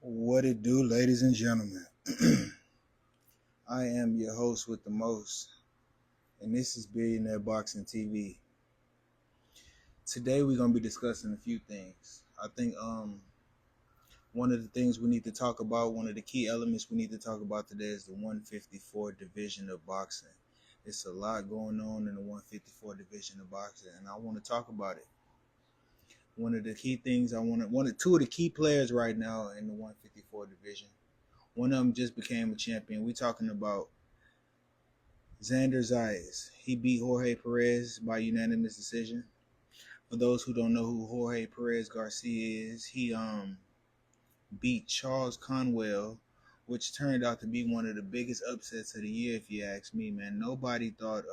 What it do, ladies and gentlemen? I am your host with the most, and this is Billionaire Boxing TV. Today we're gonna be discussing a few things. I think one of the things we need to talk about, one of the key elements we need to talk about today is the 154 division of boxing. It's a lot going on in the 154 division of boxing, and I want to talk about it. One of the key things two of the key players right now in the 154 division. One of them just became a champion. We talking about Xander Zayas. He beat Jorge Perez by unanimous decision. For those who don't know who Jorge Perez Garcia is, he beat Charles Conwell, which turned out to be one of the biggest upsets of the year, if you ask me, man. Nobody thought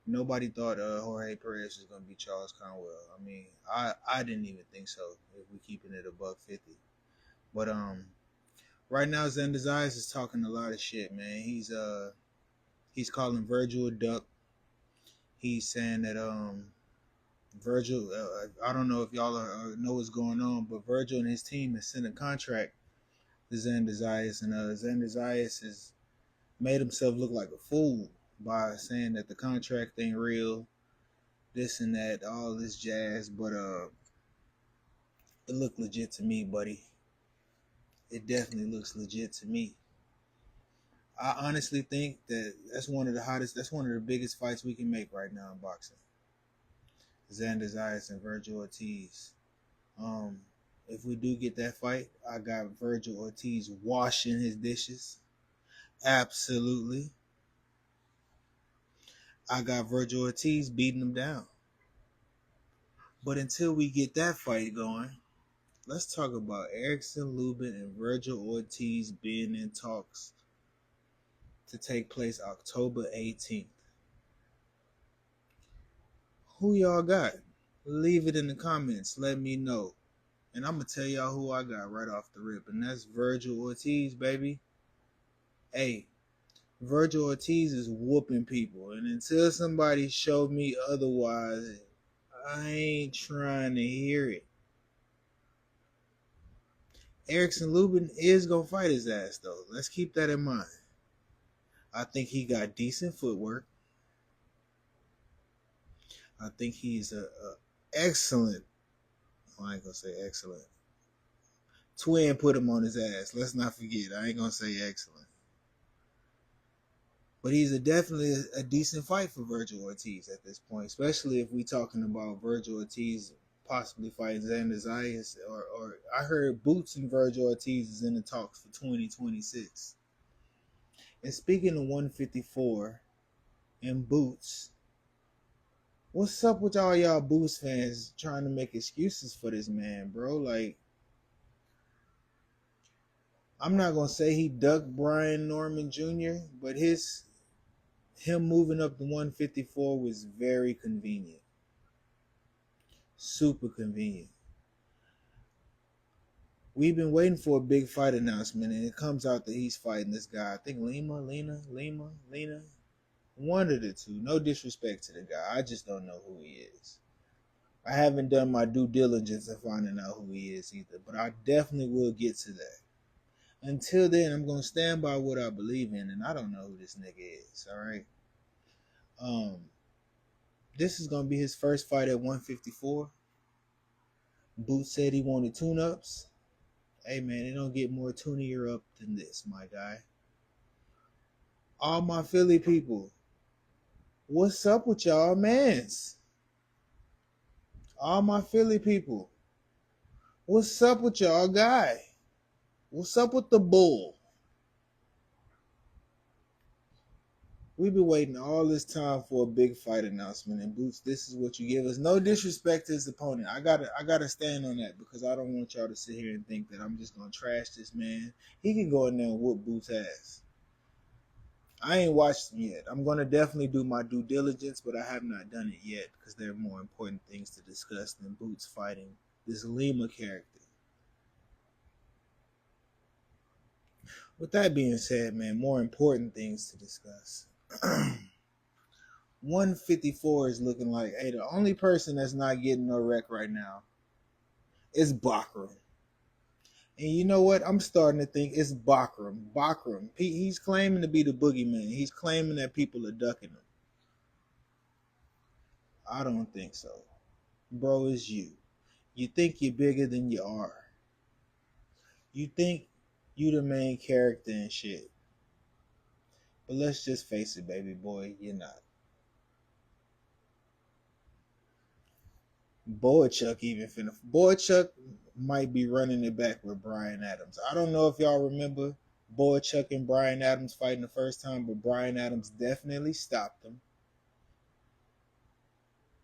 Jorge Perez was gonna beat Charles Conwell. I mean, I didn't even think so, if we're keeping it $150. But right now Xander Zayas is talking a lot of shit, man. He's calling Virgil a duck. He's saying that Virgil, I don't know if y'all know what's going on, but Virgil and his team has sent a contract to Xander Zayas, and Xander Zayas has made himself look like a fool by saying that the contract ain't real, this and that, all this jazz. But it looked legit to me, buddy. It definitely looks legit to me. I honestly think that that's one of the biggest fights we can make right now in boxing. Xander Zayas and Virgil Ortiz. If we do get that fight, I got Virgil Ortiz washing his dishes. Absolutely. I got Virgil Ortiz beating him down. But until we get that fight going, let's talk about Erickson Lubin and Virgil Ortiz being in talks to take place October 18th. Who y'all got? Leave it in the comments. Let me know. And I'm going to tell y'all who I got right off the rip. And that's Virgil Ortiz, baby. Hey, Virgil Ortiz is whooping people. And until somebody show me otherwise, I ain't trying to hear it. Erickson Lubin is going to fight his ass, though. Let's keep that in mind. I think he got decent footwork. I think he's a excellent, I ain't going to say excellent. Twin put him on his ass. Let's not forget. I ain't going to say excellent. But he's definitely a decent fight for Virgil Ortiz at this point, especially if we talking about Virgil Ortiz possibly fighting Xander Zayas. Or I heard Boots and Virgil Ortiz is in the talks for 2026. And speaking of 154 and Boots, what's up with all y'all Boots fans trying to make excuses for this man, bro? Like, I'm not going to say he ducked Brian Norman Jr., but him moving up to 154 was very convenient. Super convenient. We've been waiting for a big fight announcement, and it comes out that he's fighting this guy. I think Lena. One of the two. No disrespect to the guy. I just don't know who he is. I haven't done my due diligence of finding out who he is either, but I definitely will get to that. Until then, I'm going to stand by what I believe in, and I don't know who this nigga is, all right? This is going to be his first fight at 154. Boots said he wanted tune-ups. Hey, man, it don't get more tunier up than this, my guy. All my Philly people, what's up with y'all, mans? All my Philly people, what's up with y'all guy? What's up with the bull? We've been waiting all this time for a big fight announcement, and Boots, this is what you give us. No disrespect to his opponent. I gotta stand on that because I don't want y'all to sit here and think that I'm just gonna trash this man. He can go in there and whoop Boots' ass. I ain't watched him yet. I'm gonna definitely do my due diligence, but I have not done it yet because there are more important things to discuss than Boots fighting this Lima character. With that being said, man, more important things to discuss. 154 is looking like, hey, the only person that's not getting no wreck right now is Bakram. And you know what? I'm starting to think it's Bakram. Bakram. He's claiming to be the boogeyman. He's claiming that people are ducking him. I don't think so. Bro, it's you. You think you're bigger than you are. You think you the main character and shit. But let's just face it, baby boy, you're not. Boychuck might be running it back with Brian Adams. I don't know if y'all remember Boychuck and Brian Adams fighting the first time, but Brian Adams definitely stopped them.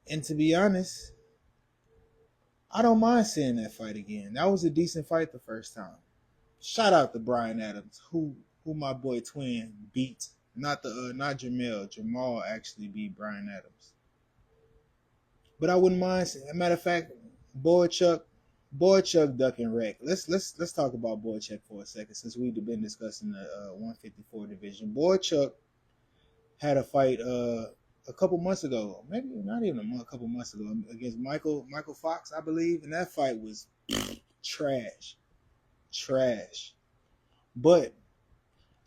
And to be honest, I don't mind seeing that fight again. That was a decent fight the first time. Shout out to Brian Adams, who my boy Twin beat. Not Jamel. Jamal actually beat Brian Adams. But I wouldn't mind. As a matter of fact, Boychuck duck and wreck. Let's talk about Boychuck for a second, since we've been discussing the 154 division. Boychuck had a fight a couple months ago, maybe not even a couple months ago, against Michael Fox, I believe, and that fight was trash. But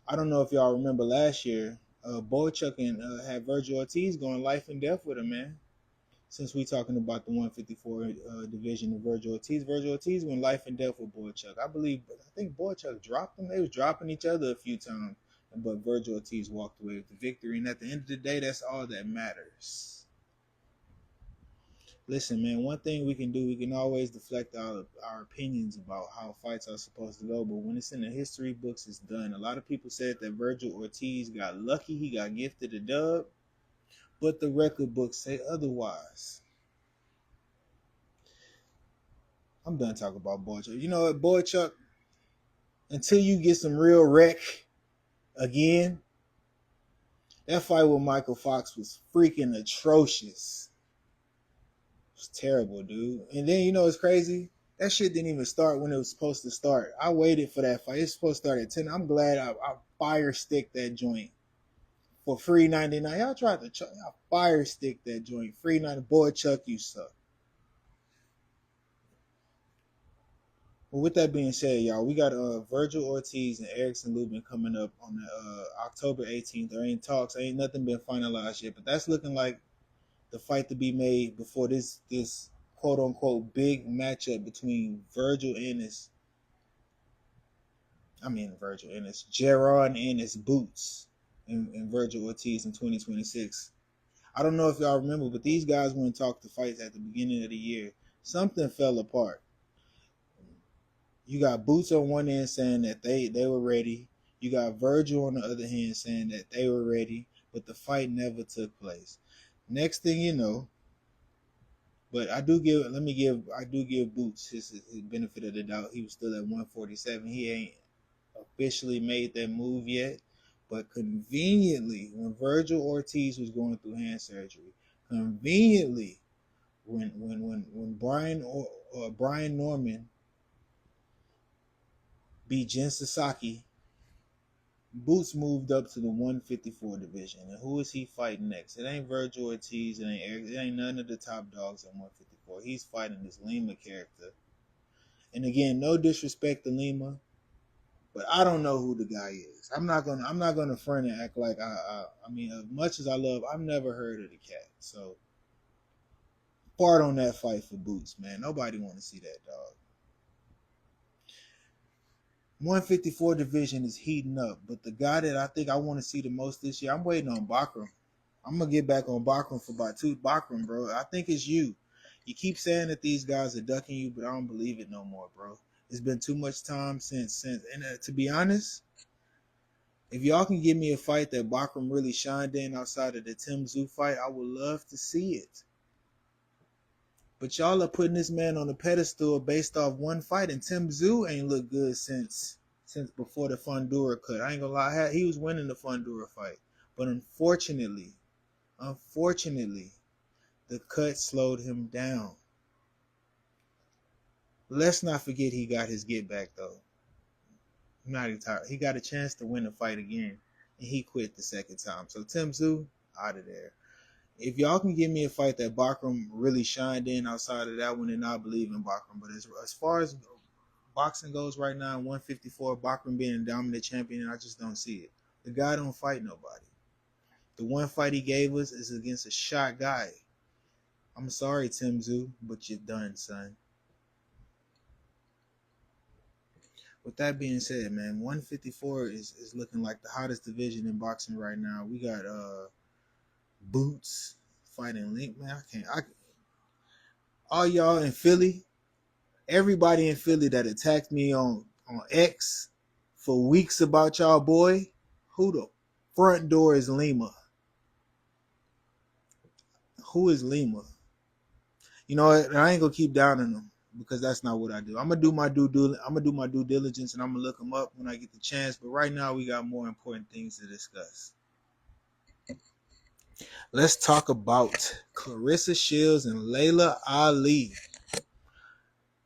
I don't know if y'all remember last year, Boychuck and had Virgil Ortiz going life and death with him, man. Since we talking about the 154 division of Virgil Ortiz went life and death with Boychuck. I think Boychuck dropped him. They was dropping each other a few times, but Virgil Ortiz walked away with the victory. And at the end of the day, that's all that matters. Listen, man, one thing we can do, we can always deflect our opinions about how fights are supposed to go, but when it's in the history books, it's done. A lot of people said that Virgil Ortiz got lucky, he got gifted a dub, but the record books say otherwise. I'm done talking about Boychuck. You know what, Boychuck, until you get some real wreck again, that fight with Michael Fox was freaking atrocious. It was terrible, dude. And then, you know what's crazy? That shit didn't even start when it was supposed to start. I waited for that fight. It's supposed to start at 10. I'm glad I fire stick that joint for free 99. Y'all tried to fire stick that joint. Free 90. Boychuck, you suck. Well, with that being said, y'all, we got Virgil Ortiz and Erickson Lubin coming up on the October 18th. There ain't talks, ain't nothing been finalized yet, but that's looking like the fight to be made before this quote unquote big matchup between Jaron Ennis Boots and Virgil Ortiz in 2026. I don't know if y'all remember, but these guys went and talked to fights at the beginning of the year. Something fell apart. You got Boots on one end saying that they were ready. You got Virgil on the other hand saying that they were ready, but the fight never took place. Next thing you know, but I do give Boots his benefit of the doubt. He was still at 147. He ain't officially made that move yet, but conveniently, when Virgil Ortiz was going through hand surgery, conveniently, when Brian Norman beat Jen Sasaki, Boots moved up to the 154 division. And who is he fighting next? It ain't Virgil Ortiz. It ain't Eric. It ain't none of the top dogs at 154. He's fighting this Lima character. And again, no disrespect to Lima, but I don't know who the guy is. I'm not gonna front and act like I mean, as much as I love, I've never heard of the cat. So, part on that fight for Boots, man. Nobody want to see that dog. 154 division is heating up, but the guy that I think I want to see the most this year, I'm waiting on Bakram. I'm gonna get back on Bakram for about two. Bakram, bro. I think it's you. You keep saying that these guys are ducking you, but I don't believe it no more, bro. It's been too much time since. And to be honest, if y'all can give me a fight that Bakram really shined in outside of the Tim Tszyu fight, I would love to see it. But y'all are putting this man on a pedestal based off one fight, and Tim Tszyu ain't looked good since before the Fundura cut. I ain't gonna lie, he was winning the Fundura fight, but unfortunately, the cut slowed him down. Let's not forget he got his get back though. I'm not entirely. He got a chance to win the fight again, and he quit the second time. So Tim Tszyu out of there. If y'all can give me a fight that Bakram really shined in outside of that one, then I believe in Bakram. But as far as boxing goes right now, 154, Bachman being a dominant champion, I just don't see it. The guy don't fight nobody. The one fight he gave us is against a shot guy. I'm sorry, Tim Tszyu, but you're done, son. With that being said, man, 154 is looking like the hottest division in boxing right now. We got Boots fighting Link, man. All y'all in Philly, everybody in Philly that attacked me on X for weeks about y'all boy, who the front door is Lima? Who is Lima? You know what? I ain't gonna keep downing them because that's not what I do. I'm gonna do my due diligence and I'm gonna look them up when I get the chance. But right now we got more important things to discuss. Let's talk about Clarissa Shields and Layla Ali.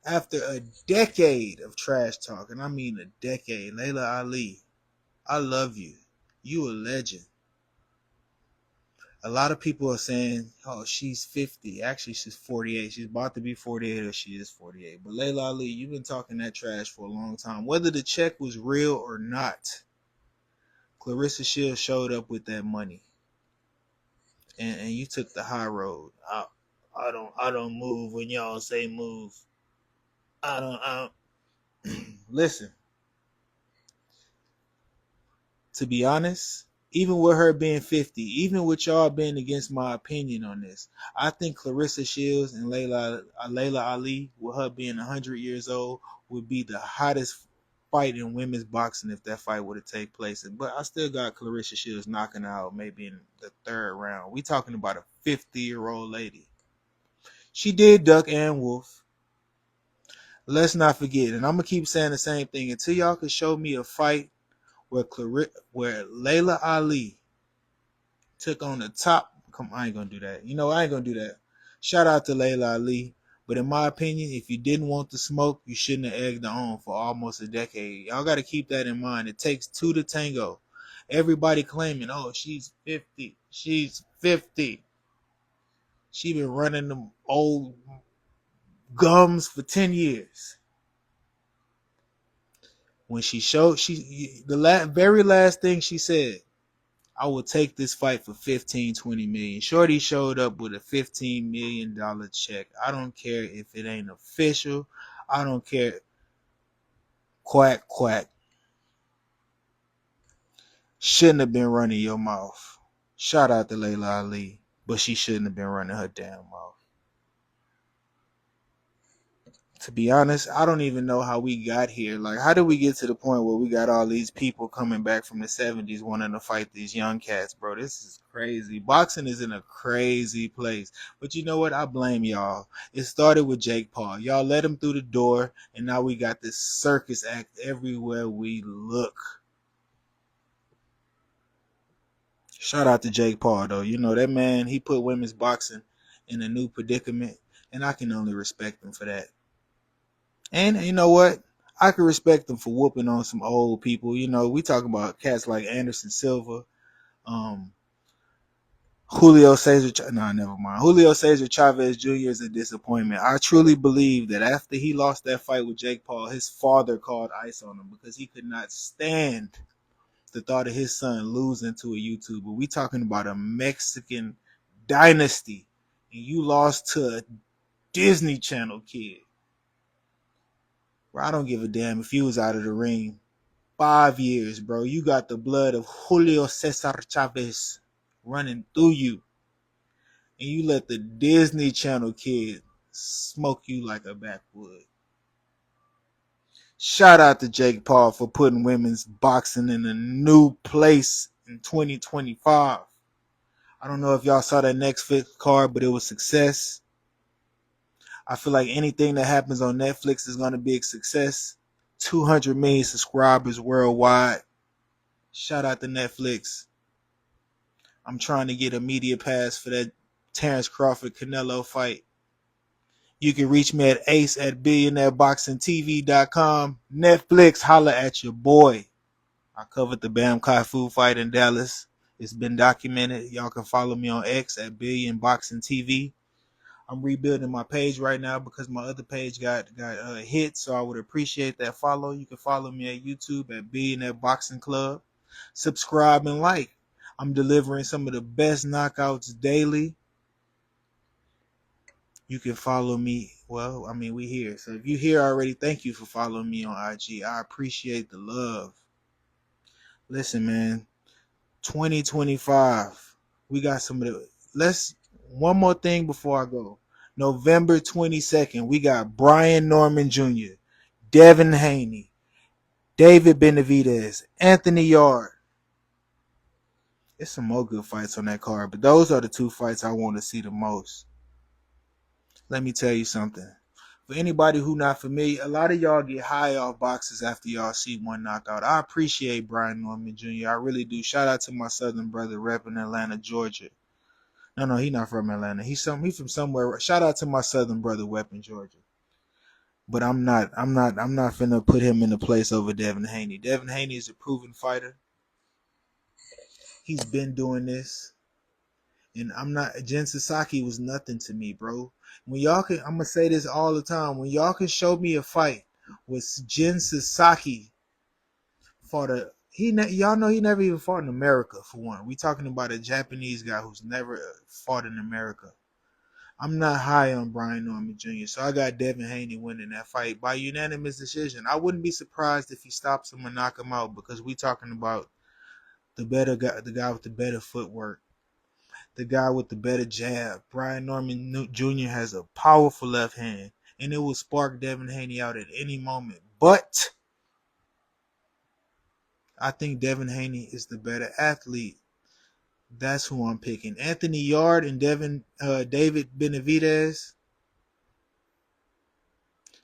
After a decade of trash talk, and I mean a decade, Layla Ali, I love you. You a legend. A lot of people are saying, oh, she's 50. Actually, she's 48. She's about to be 48 or she is 48. But Layla Ali, you've been talking that trash for a long time. Whether the check was real or not, Clarissa Shields showed up with that money. And you took the high road. I don't move when y'all say move. I don't listen. To be honest, even with her being 50, even with y'all being against my opinion on this, I think Clarissa Shields and Layla Ali, with her being 100 years old, would be the hottest fight in women's boxing if that fight were to take place. But I still got Clarissa Shields knocking out maybe in the third round. We talking about a 50-year-old lady. She did duck and wolf. Let's not forget, and I'm gonna keep saying the same thing until y'all can show me a fight where Layla Ali took on the top. Come, I ain't gonna do that. You know, I ain't gonna do that. Shout out to Layla Ali. But in my opinion, if you didn't want the smoke, you shouldn't have egged her on for almost a decade. Y'all got to keep that in mind. It takes two to tango. Everybody claiming, oh, she's 50. She's 50. She been running them old gums for 10 years. When she showed, very last thing she said, I will take this fight for 15, 20 million. Shorty showed up with a $15 million check. I don't care if it ain't official. I don't care. Quack, quack. Shouldn't have been running your mouth. Shout out to Layla Ali, but she shouldn't have been running her damn mouth. To be honest, I don't even know how we got here. Like, how did we get to the point where we got all these people coming back from the 70s wanting to fight these young cats, bro? This is crazy. Boxing is in a crazy place. But you know what? I blame y'all. It started with Jake Paul. Y'all let him through the door, and now we got this circus act everywhere we look. Shout out to Jake Paul, though. You know, that man, he put women's boxing in a new predicament, and I can only respect him for that. And you know what? I could respect them for whooping on some old people. You know, we talk about cats like Anderson Silva, Julio Cesar. No, never mind. Julio Cesar Chavez Jr. is a disappointment. I truly believe that after he lost that fight with Jake Paul, his father called ice on him because he could not stand the thought of his son losing to a YouTuber. We talking about a Mexican dynasty, and you lost to a Disney Channel kid. Bro, I don't give a damn if you was out of the ring 5 years, bro. You got the blood of Julio Cesar Chavez running through you. And you let the Disney Channel kid smoke you like a backwood. Shout out to Jake Paul for putting women's boxing in a new place in 2025. I don't know if y'all saw that Netflix card, but it was success. I feel like anything that happens on Netflix is going to be a success. 200 million subscribers worldwide. Shout out to Netflix. I'm trying to get a media pass for that Terrence Crawford Canelo fight. You can reach me at ace at billionaireboxingtv.com. Netflix, holla at your boy. I covered the Bam Kai-Fu fight in Dallas. It's been documented. Y'all can follow me on X at billionboxingtv. I'm rebuilding my page right now because my other page got hit. So I would appreciate that follow. You can follow me at YouTube at Billionaire Boxing Club. Subscribe and like. I'm delivering some of the best knockouts daily. You can follow me. Well, I mean, we here. So if you here already, thank you for following me on IG. I appreciate the love. Listen, man, 2025. We got some of the let's one more thing before I go. November 22nd, we got Brian Norman Jr., Devin Haney, David Benavidez, Anthony Yard. There's some more good fights on that card, but those are the two fights I want to see the most. Let me tell you something. For anybody who not familiar, a lot of y'all get high off boxes after y'all see one knockout. I appreciate Brian Norman Jr. I really do. Shout out to my southern brother repping Atlanta, Georgia. No, he not from Atlanta. He's from somewhere. Shout out to my southern brother Weapon, Georgia. But I'm not finna put him in the place over Devin Haney. Devin Haney is a proven fighter. He's been doing this. And I'm not Jen Sasaki was nothing to me, bro. When y'all can I'm gonna say this all the time. When y'all can show me a fight with Jen Sasaki fought y'all know he never even fought in America for one. We talking about a Japanese guy who's never fought in America. I'm not high on Brian Norman Jr., so I got Devin Haney winning that fight by unanimous decision. I wouldn't be surprised if he stops him and knock him out because we talking about the guy with the better footwork, the guy with the better jab. Brian Norman Jr. has a powerful left hand, and it will spark Devin Haney out at any moment. But I think Devin Haney is the better athlete. That's who I'm picking. Anthony Yard and David Benavidez.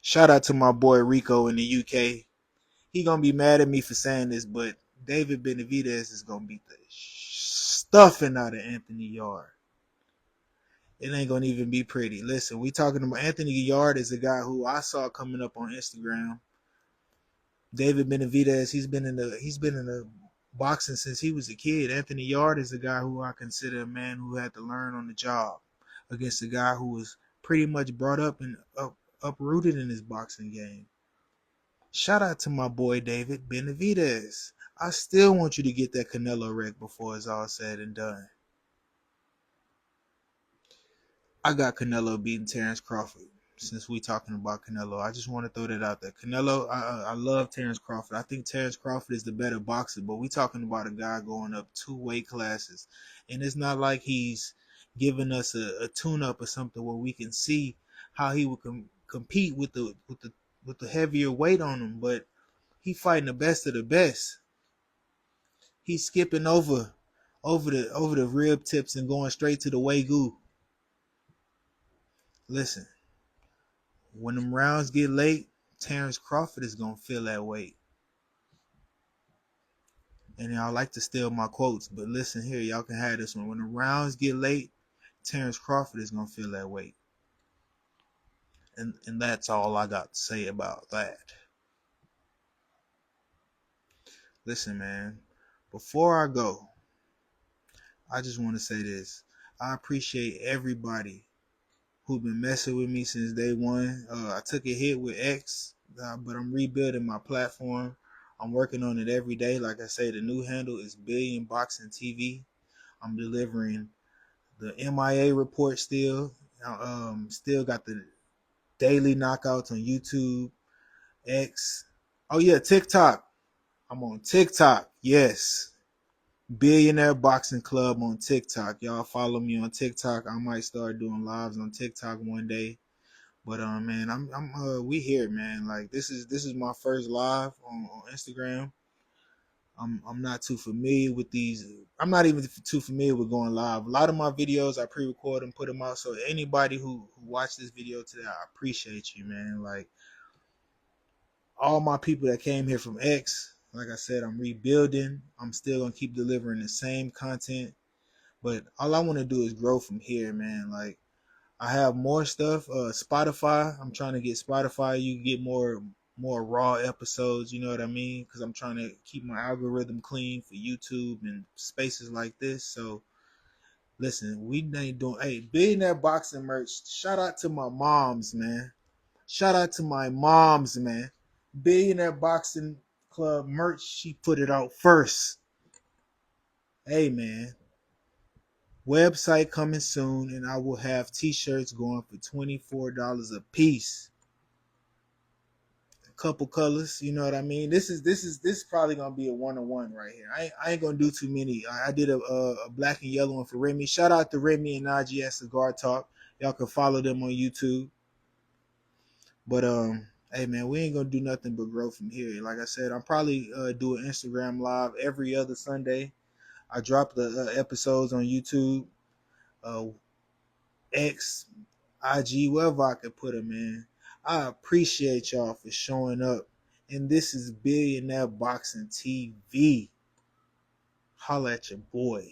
Shout out to my boy Rico in the UK. He gonna be mad at me for saying this, but David Benavidez is gonna beat the stuffing out of Anthony Yard. It ain't gonna even be pretty. Listen, we talking about Anthony Yard is a guy who I saw coming up on Instagram. David Benavidez, he's been in the boxing since he was a kid. Anthony Yard is a guy who I consider a man who had to learn on the job against a guy who was pretty much brought up and uprooted in his boxing game. Shout out to my boy David Benavidez. I still want you to get that Canelo wreck before it's all said and done. I got Canelo beating Terrence Crawford. Since we talking about Canelo, I just want to throw that out there. Canelo, I love Terrence Crawford. I think Terrence Crawford is the better boxer, but we talking about a guy going up 2 weight classes, and it's not like he's giving us a tune-up or something where we can see how he would compete with the heavier weight on him. But he fighting the best of the best. He's skipping over the rib tips and going straight to the wagyu. Listen. When them rounds get late, Terrence Crawford is going to feel that weight. And y'all like to steal my quotes, but listen here, y'all can have this one. When the rounds get late, Terrence Crawford is going to feel that weight. And that's all I got to say about that. Listen, man, before I go, I just want to say this. I appreciate everybody who been messing with me since day one. I took a hit with X, but I'm rebuilding my platform. I'm working on it every day. Like I say, the new handle is Billion Boxing TV. I'm delivering the MIA report still. Still got the daily knockouts on YouTube, X. Oh yeah, TikTok. I'm on TikTok. Yes. Billionaire Boxing Club on TikTok. Y'all follow me on TikTok. I might start doing lives on TikTok one day. But man, we here, man. Like this is my first live on Instagram. I'm not too familiar with these. I'm not even too familiar with going live. A lot of my videos I pre-record and put them out. So anybody who watched this video today, I appreciate you, man. Like all my people that came here from X, like I said, I'm rebuilding. I'm still gonna keep delivering the same content. But all I want to do is grow from here, man. Like I have more stuff. Spotify. I'm trying to get Spotify. You get more raw episodes. You know what I mean? Because I'm trying to keep my algorithm clean for YouTube and spaces like this. So Listen, we ain't doing. Hey, Billionaire Boxing merch. Shout out to my moms, man. Shout out to my moms, man. Billionaire Boxing Club merch. She put it out first. Hey, man. Website coming soon, and I will have t-shirts going for $24 a piece. A couple colors, you know what I mean. This is probably gonna be a 1-on-1 right here. I ain't gonna do too many. I did a black and yellow one for Remy. Shout out to Remy and Najee at Cigar Talk. Y'all can follow them on YouTube. But hey man, we ain't gonna do nothing but grow from here. Like I said, I'm probably doing Instagram live every other Sunday. I drop the episodes on YouTube, X, IG, wherever I could put them in. I appreciate y'all for showing up. And this is Billionaire Boxing TV. Holla at your boy.